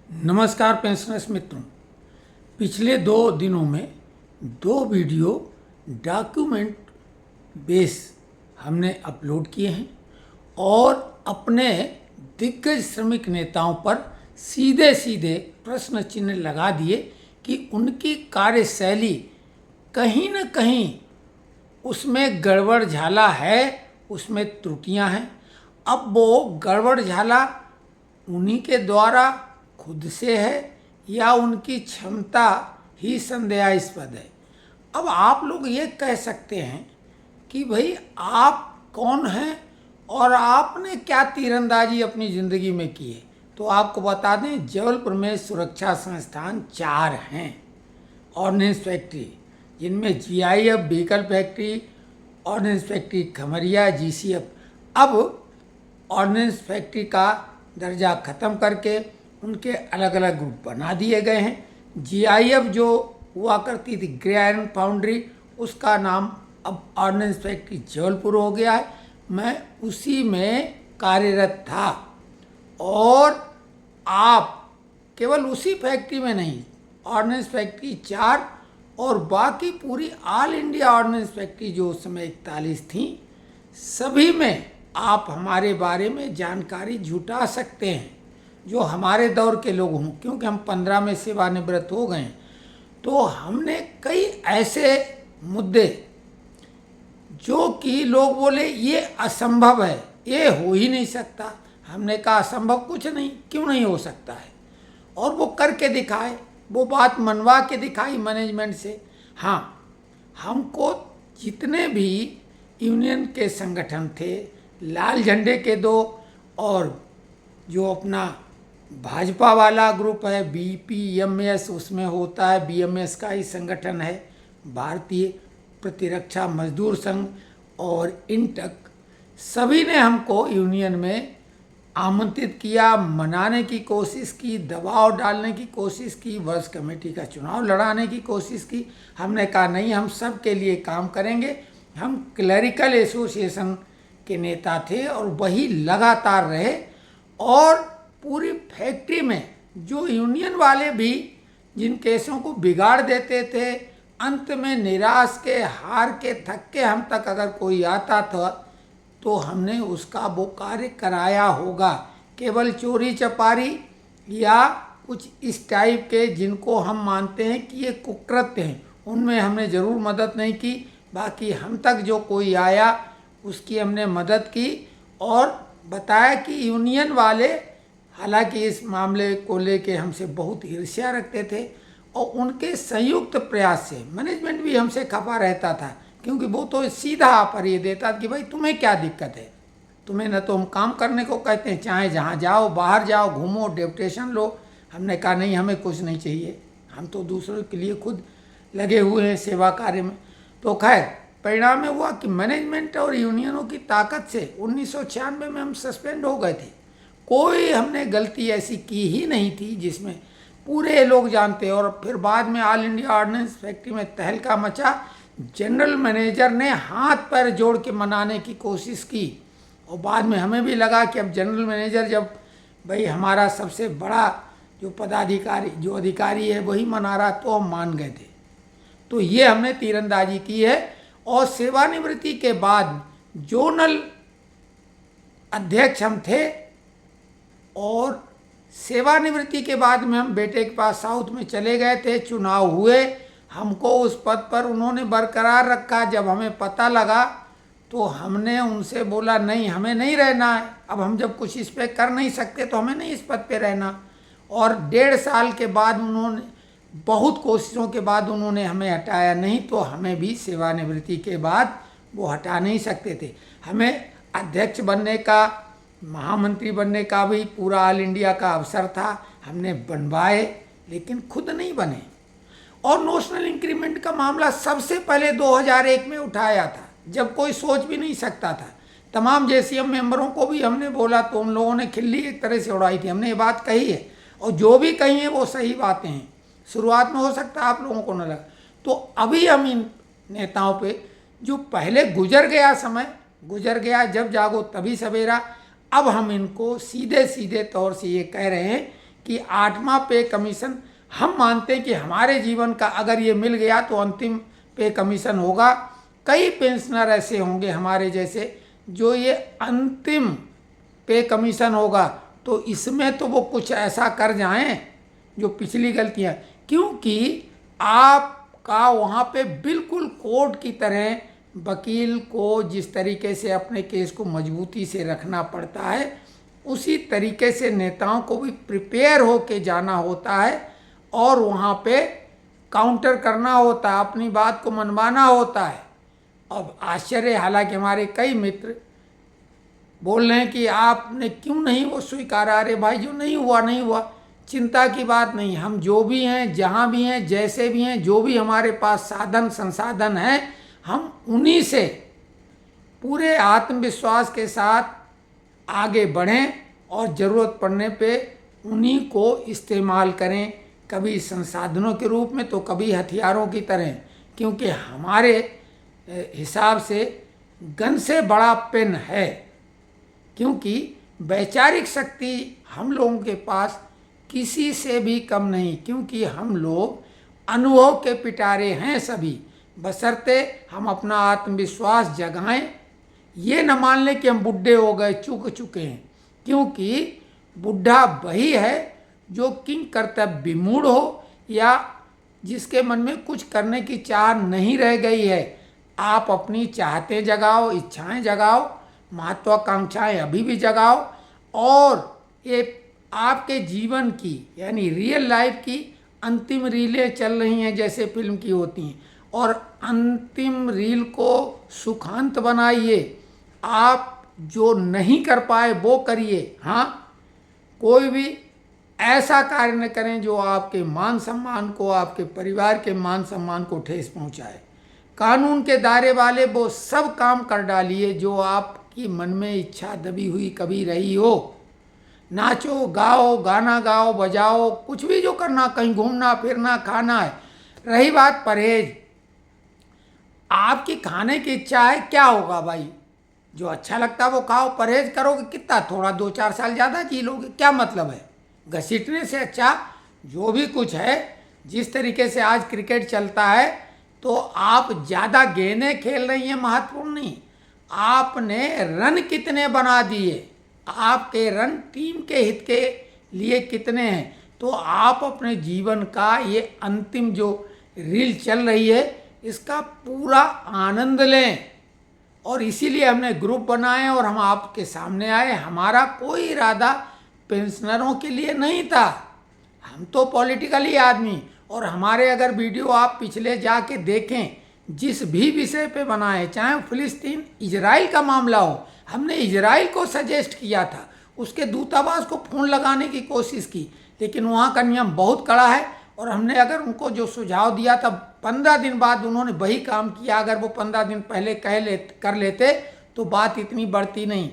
नमस्कार पेंशनर्स मित्रों। पिछले 2 दिनों में 2 वीडियो डॉक्यूमेंट बेस हमने अपलोड किए हैं और अपने दिग्गज श्रमिक नेताओं पर सीधे सीधे प्रश्न चिन्ह लगा दिए कि उनकी कार्यशैली कहीं न कहीं उसमें गड़बड़ झाला है, उसमें त्रुटियां हैं। अब वो गड़बड़ झाला उन्हीं के द्वारा खुद से है या उनकी क्षमता ही संदेहास्पद है। अब आप लोग ये कह सकते हैं कि भाई आप कौन हैं और आपने क्या तीरंदाजी अपनी ज़िंदगी में की है। तो आपको बता दें, जबलपुर में सुरक्षा संस्थान 4 हैं ऑर्डिनेंस फैक्ट्री, जिनमें GIF vehicle factory, ordnance factory Khamaria, GCF. अब ऑर्डिनेंस फैक्ट्री का दर्जा ख़त्म करके उनके अलग अलग ग्रुप बना दिए गए हैं। जीआईएफ जो हुआ करती थी ग्रे आयरन फाउंड्री, उसका नाम अब ऑर्डिनेंस फैक्ट्री जबलपुर हो गया है। मैं उसी में कार्यरत था और आप केवल उसी फैक्ट्री में नहीं, ऑर्डिनेंस फैक्ट्री 4 और बाकी पूरी ऑल इंडिया ऑर्डिनेंस फैक्ट्री जो उस समय 41 थी, सभी में आप हमारे बारे में जानकारी जुटा सकते हैं जो हमारे दौर के लोग हों, क्योंकि हम 15 में सेवानिवृत्त हो गए। तो हमने कई ऐसे मुद्दे जो कि लोग बोले ये असंभव है, ये हो ही नहीं सकता। हमने कहा असंभव कुछ नहीं, क्यों नहीं हो सकता है, और वो करके दिखाए, वो बात मनवा के दिखाई मैनेजमेंट से। हाँ, हमको जितने भी यूनियन के संगठन थे, लाल झंडे के 2 और जो अपना भाजपा वाला ग्रुप है बीपीएमएस, उसमें होता है, बीएमएस का ही संगठन है, भारतीय प्रतिरक्षा मजदूर संघ और इंटक, सभी ने हमको यूनियन में आमंत्रित किया, मनाने की कोशिश की, दबाव डालने की कोशिश की, वर्ष कमेटी का चुनाव लड़ाने की कोशिश की। हमने कहा नहीं, हम सब के लिए काम करेंगे। हम क्लरिकल एसोसिएशन के नेता थे और वही लगातार रहे, और पूरी फैक्ट्री में जो यूनियन वाले भी जिन केसों को बिगाड़ देते थे, अंत में निराश के, हार के, थक के हम तक अगर कोई आता था तो हमने उसका वो कार्य कराया होगा। केवल चोरी चपारी या कुछ इस टाइप के जिनको हम मानते हैं कि ये कुकृत्य हैं, उनमें हमने ज़रूर मदद नहीं की। बाकी हम तक जो कोई आया उसकी हमने मदद की और बताया कि यूनियन वाले हालांकि इस मामले को लेके हमसे बहुत ईर्ष्या रखते थे, और उनके संयुक्त प्रयास से मैनेजमेंट भी हमसे खफा रहता था, क्योंकि वो तो सीधा पर ये देता कि भाई तुम्हें क्या दिक्कत है, तुम्हें न तो हम काम करने को कहते हैं, चाहे जहाँ जाओ, बाहर जाओ, घूमो, डेपुटेशन लो। हमने कहा नहीं, हमें कुछ नहीं चाहिए, हम तो दूसरों के लिए खुद लगे हुए हैं सेवा कार्य में। तो खैर परिणाम में हुआ कि मैनेजमेंट और यूनियनों की ताकत से 1996 में हम सस्पेंड हो गए थे। कोई हमने गलती ऐसी की ही नहीं थी जिसमें पूरे लोग जानते। और फिर बाद में ऑल इंडिया ऑर्डिनेंस फैक्ट्री में तहलका मचा। जनरल मैनेजर ने हाथ पैर जोड़ के मनाने की कोशिश की, और बाद में हमें भी लगा कि अब जनरल मैनेजर जब भाई हमारा सबसे बड़ा जो पदाधिकारी जो अधिकारी है वही मना रहा, तो हम मान गए थे। तो ये हमने तीरंदाजी की है। और सेवानिवृत्ति के बाद जोनल अध्यक्ष हम थे, और सेवानिवृत्ति के बाद में हम बेटे के पास साउथ में चले गए थे, चुनाव हुए, हमको उस पद पर उन्होंने बरकरार रखा। जब हमें पता लगा तो हमने उनसे बोला नहीं, हमें नहीं रहना है, अब हम जब कुछ इस पर कर नहीं सकते तो हमें नहीं इस पद पे रहना। और 1.5 साल के बाद उन्होंने, बहुत कोशिशों के बाद उन्होंने हमें हटाया, नहीं तो हमें भी सेवानिवृत्ति के बाद वो हटा नहीं सकते थे। हमें अध्यक्ष बनने का, महामंत्री बनने का भी पूरा ऑल इंडिया का अवसर था, हमने बनवाए, लेकिन खुद नहीं बने। और नोशनल इंक्रीमेंट का मामला सबसे पहले 2001 में उठाया था, जब कोई सोच भी नहीं सकता था। तमाम जेसीएम मेंबरों को भी हमने बोला तो उन लोगों ने खिल्ली एक तरह से उड़ाई थी। हमने ये बात कही है, और जो भी कही है वो सही बातें हैं। शुरुआत में हो सकता है आप लोगों को न लगा, तो अभी हम इन नेताओं पे जो पहले गुजर गया समय, गुजर गया, जब जागो तभी सवेरा, अब हम इनको सीधे सीधे तौर से ये कह रहे हैं कि 8वां पे कमीशन हम मानते हैं कि हमारे जीवन का अगर ये मिल गया तो अंतिम पे कमीशन होगा। कई पेंशनर ऐसे होंगे हमारे जैसे जो ये अंतिम पे कमीशन होगा तो इसमें तो वो कुछ ऐसा कर जाएं जो पिछली गलतियां, क्योंकि आपका वहाँ पे बिल्कुल कोर्ट की तरह वकील को जिस तरीके से अपने केस को मजबूती से रखना पड़ता है उसी तरीके से नेताओं को भी प्रिपेयर होके जाना होता है और वहाँ पे काउंटर करना होता है, अपनी बात को मनवाना होता है। अब आश्चर्य, हालांकि हमारे कई मित्र बोल रहे हैं कि आपने क्यों नहीं वो स्वीकारा। अरे भाई, जो नहीं हुआ नहीं हुआ, चिंता की बात नहीं। हम जो भी हैं, जहाँ भी हैं, जैसे भी हैं, जो भी हमारे पास साधन संसाधन हैं, हम उन्हीं से पूरे आत्मविश्वास के साथ आगे बढ़ें और ज़रूरत पड़ने पे उन्हीं को इस्तेमाल करें, कभी संसाधनों के रूप में तो कभी हथियारों की तरह, क्योंकि हमारे हिसाब से गन से बड़ा पेन है, क्योंकि वैचारिक शक्ति हम लोगों के पास किसी से भी कम नहीं, क्योंकि हम लोग अनुभव के पिटारे हैं सभी। बशर्ते हम अपना आत्मविश्वास जगाएं, ये न मान लें कि हम बुढ़े हो गए, चूक चुके हैं, क्योंकि बुढ़ा वही है जो किंग कर्तव्य विमूढ़ हो या जिसके मन में कुछ करने की चाह नहीं रह गई है। आप अपनी चाहतें जगाओ, इच्छाएं जगाओ, महत्वाकांक्षाएं अभी भी जगाओ और ये आपके जीवन की यानी रियल लाइफ की अंतिम रीलें चल रही हैं जैसे फिल्म की होती हैं, और अंतिम रील को सुखांत बनाइए। आप जो नहीं कर पाए वो करिए। हाँ, कोई भी ऐसा कार्य न करें जो आपके मान सम्मान को, आपके परिवार के मान सम्मान को ठेस पहुंचाए। कानून के दायरे वाले वो सब काम कर डालिए जो आपकी मन में इच्छा दबी हुई कभी रही हो। नाचो, गाओ, गाना गाओ, बजाओ, कुछ भी जो करना, कहीं घूमना फिरना, खाना है। रही बात परहेज, आपकी खाने की इच्छा है, क्या होगा भाई, जो अच्छा लगता है वो खाओ। परहेज करोगे कितना, थोड़ा 2-4 साल ज़्यादा जी लोगे, क्या मतलब है। घसीटने से अच्छा जो भी कुछ है, जिस तरीके से आज क्रिकेट चलता है तो आप ज़्यादा गेंदें खेल रही हैं महत्वपूर्ण नहीं, आपने रन कितने बना दिए, आपके रन टीम के हित के लिए कितने हैं। तो आप अपने जीवन का ये अंतिम जो रील चल रही है इसका पूरा आनंद लें, और इसीलिए हमने ग्रुप बनाए और हम आपके सामने आए। हमारा कोई इरादा पेंशनरों के लिए नहीं था, हम तो पॉलिटिकली आदमी, और हमारे अगर वीडियो आप पिछले जाके देखें जिस भी विषय पे बनाए, चाहे फिलिस्तीन इजराइल का मामला हो, हमने इजराइल को सजेस्ट किया था, उसके दूतावास को फ़ोन लगाने की कोशिश की, लेकिन वहाँ का नियम बहुत कड़ा है। और हमने अगर उनको जो सुझाव दिया था 15 दिन बाद उन्होंने वही काम किया। अगर वो 15 दिन पहले कर लेते तो बात इतनी बढ़ती नहीं।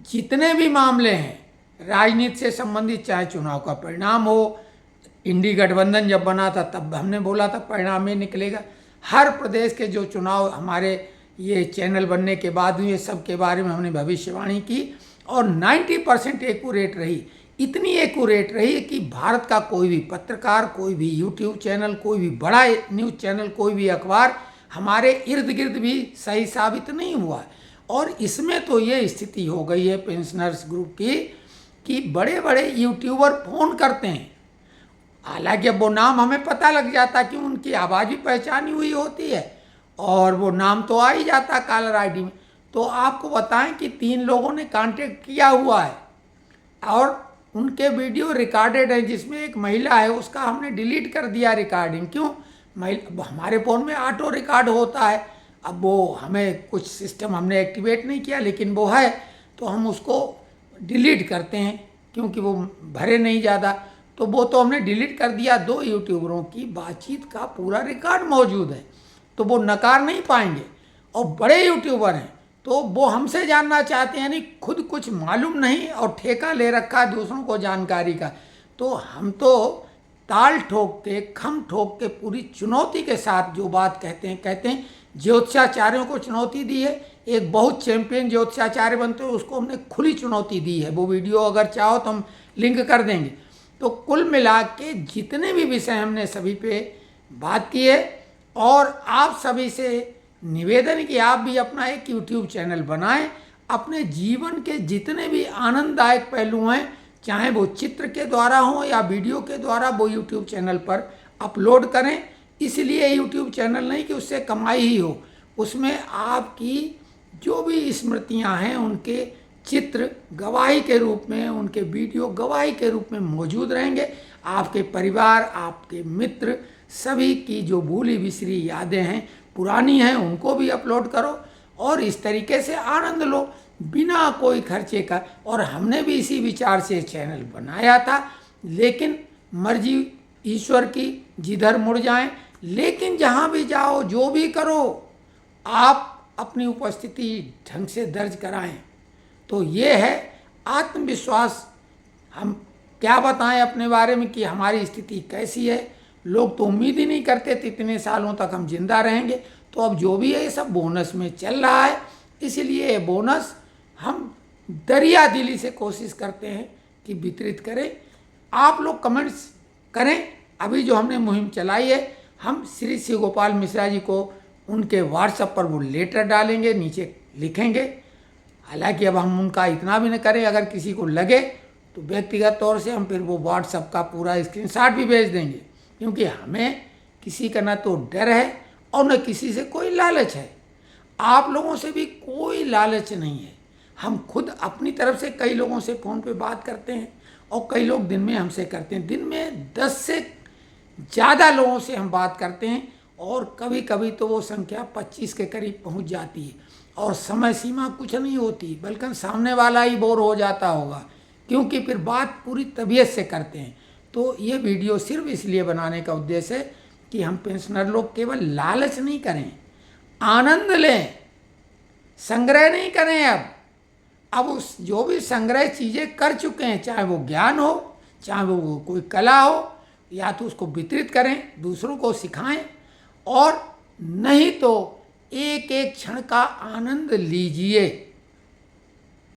जितने भी मामले हैं राजनीति से संबंधित, चाहे चुनाव का परिणाम हो, इंडी गठबंधन जब बना था तब हमने बोला था परिणाम ही निकलेगा। हर प्रदेश के जो चुनाव हमारे ये चैनल बनने के बाद हुए, सब के बारे में हमने भविष्यवाणी की और 90% एक्यूरेट रही। इतनी एक्यूरेट रही कि भारत का कोई भी पत्रकार, कोई भी यूट्यूब चैनल, कोई भी बड़ा न्यूज़ चैनल, कोई भी अखबार हमारे इर्द गिर्द भी सही साबित नहीं हुआ। और इसमें तो ये स्थिति हो गई है पेंशनर्स ग्रुप की कि बड़े बड़े यूट्यूबर फ़ोन करते हैं, हालांकि अब वो नाम हमें पता लग जाता कि उनकी आवाज़ भी पहचानी हुई होती है और वो नाम तो आ ही जाता कॉलर आईडी में। तो आपको बताएं कि 3 लोगों ने कांटेक्ट किया हुआ है और उनके वीडियो रिकॉर्डेड है, जिसमें एक महिला है उसका हमने डिलीट कर दिया रिकॉर्डिंग। क्यों, हमारे फ़ोन में ऑटो रिकॉर्ड होता है, अब वो हमें कुछ सिस्टम हमने एक्टिवेट नहीं किया, लेकिन वो है तो हम उसको डिलीट करते हैं क्योंकि वो भरे नहीं ज़्यादा, तो वो तो हमने डिलीट कर दिया। 2 यूट्यूबरों की बातचीत का पूरा रिकॉर्ड मौजूद है तो वो नकार नहीं पाएंगे, और बड़े यूट्यूबर हैं तो वो हमसे जानना चाहते हैं, यानी खुद कुछ मालूम नहीं और ठेका ले रखा है दूसरों को जानकारी का। तो हम तो ताल ठोक के, खम ठोक के, पूरी चुनौती के साथ जो बात कहते हैं। ज्योतिषाचार्यों को चुनौती दी है, एक बहुत चैंपियन ज्योतिषाचार्य बनते हैं उसको हमने खुली चुनौती दी है। वो वीडियो अगर चाहो तो हम लिंक कर देंगे। तो कुल मिला के जितने भी विषय हमने सभी पे बात की है, और आप सभी से निवेदन कि आप भी अपना एक YouTube चैनल बनाएं, अपने जीवन के जितने भी आनंददायक पहलू हैं, चाहे वो चित्र के द्वारा हो या वीडियो के द्वारा, वो YouTube चैनल पर अपलोड करें। इसलिए YouTube चैनल नहीं कि उससे कमाई ही हो, उसमें आपकी जो भी स्मृतियां हैं उनके चित्र गवाही के रूप में, उनके वीडियो गवाही के रूप में मौजूद रहेंगे। आपके परिवार, आपके मित्र, सभी की जो भूली बिसरी यादें हैं, पुरानी हैं, उनको भी अपलोड करो और इस तरीके से आनंद लो बिना कोई खर्चे का। और हमने भी इसी विचार से चैनल बनाया था, लेकिन मर्जी ईश्वर की, जिधर मुड़ जाएं। लेकिन जहाँ भी जाओ, जो भी करो, आप अपनी उपस्थिति ढंग से दर्ज कराएं। तो ये है आत्मविश्वास। हम क्या बताएं अपने बारे में कि हमारी स्थिति कैसी है। लोग तो उम्मीद ही नहीं करते थे इतने सालों तक हम जिंदा रहेंगे। तो अब जो भी है ये सब बोनस में चल रहा है, इसलिए ये बोनस हम दरिया दिली से कोशिश करते हैं कि वितरित करें। आप लोग कमेंट्स करें। अभी जो हमने मुहिम चलाई है, हम श्री शिव गोपाल मिश्रा जी को उनके व्हाट्सएप पर वो लेटर डालेंगे, नीचे लिखेंगे। हालांकि अब हम उनका इतना भी न करें, अगर किसी को लगे तो व्यक्तिगत तौर से हम फिर वो व्हाट्सएप का पूरा स्क्रीनशॉट भी भेज देंगे, क्योंकि हमें किसी का ना तो डर है और न किसी से कोई लालच है। आप लोगों से भी कोई लालच नहीं है। हम खुद अपनी तरफ से कई लोगों से फ़ोन पे बात करते हैं और कई लोग दिन में हमसे करते हैं। दिन में 10 से ज़्यादा लोगों से हम बात करते हैं और कभी कभी तो वो संख्या 25 के करीब पहुंच जाती है। और समय सीमा कुछ नहीं होती, बल्कि सामने वाला ही बोर हो जाता होगा, क्योंकि फिर बात पूरी तबीयत से करते हैं। तो ये वीडियो सिर्फ इसलिए बनाने का उद्देश्य है कि हम पेंशनर लोग केवल लालच नहीं करें, आनंद लें, संग्रह नहीं करें। अब उस जो भी संग्रह चीज़ें कर चुके हैं, चाहे वो ज्ञान हो, चाहे वो कोई कला हो, या तो उसको वितरित करें, दूसरों को सिखाएं, और नहीं तो एक एक क्षण का आनंद लीजिए।